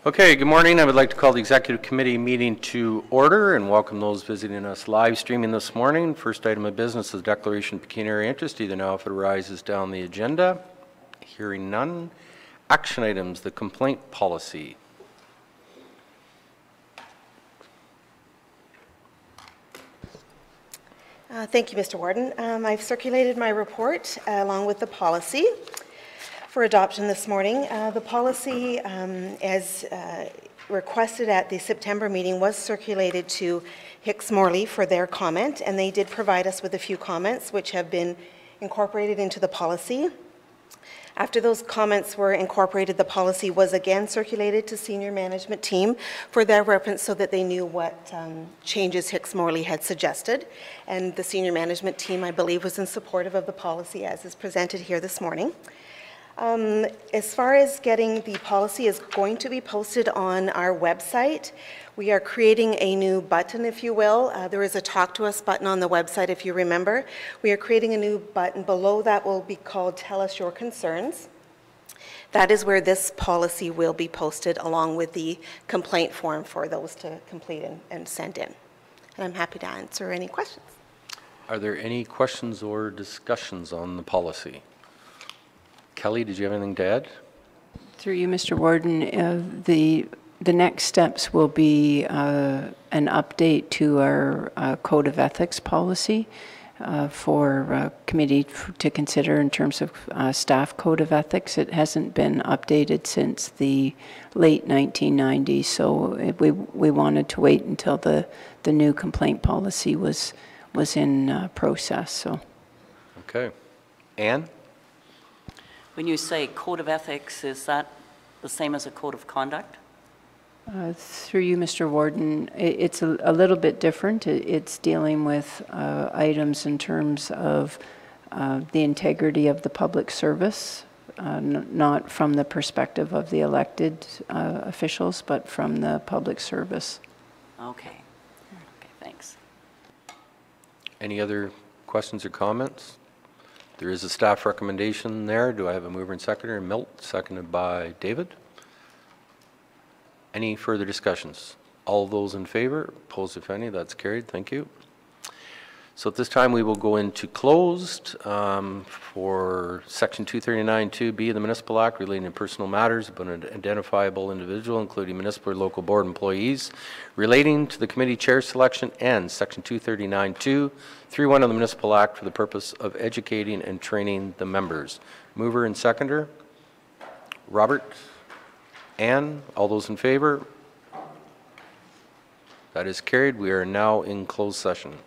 Okay, good morning. I would like to call the Executive Committee meeting to order and welcome those visiting us live streaming this morning. First item of business is declaration of pecuniary interest, either now if it arises down the agenda. Hearing none. Action items, the complaint policy. Thank you, Mr. Warden. I've circulated my report along with the policy for adoption this morning. The policy, as requested at the September meeting, was circulated to Hicks Morley for their comment, and they did provide us with a few comments which have been incorporated into the policy. After those comments were incorporated, the policy was again circulated to senior management team for their reference so that they knew what changes Hicks Morley had suggested. And the senior management team, I believe, was in support of the policy as is presented here this morning. As far as getting the policy is going to be posted on our website. We are creating a new button, if you will. There is a Talk to Us button on the website, if you remember. We are creating a new button. Below that will be called Tell Us Your Concerns. That is where this policy will be posted along with the complaint form for those to complete and send in. And I'm happy to answer any questions. Are there any questions or discussions on the policy? Kelly, did you have anything to add? Through you, Mr. Warden, the next steps will be an update to our Code of Ethics policy for committee to consider in terms of staff Code of Ethics. It hasn't been updated since the late 1990s, so we wanted to wait until the new complaint policy was in process. So. Okay. Anne? When you say Code of Ethics, is that the same as a Code of Conduct? Through you, Mr. Warden, it's a little bit different. It's dealing with items in terms of the integrity of the public service, not from the perspective of the elected officials, but from the public service. Okay. Okay, thanks. Any other questions or comments? There is a staff recommendation there. Do I have a mover and seconder? Milt, seconded by David. Any further discussions? All those in favor? Opposed, if any? That's carried. Thank you. So at this time, we will go into closed for Section 239(2)(b) of the Municipal Act relating to personal matters about an identifiable individual, including municipal or local board employees, relating to the committee chair selection, and Section 239(2)(3)(1) of the Municipal Act for the purpose of educating and training the members. Mover and seconder? Robert? Anne? All those in favor? That is carried. We are now in closed session.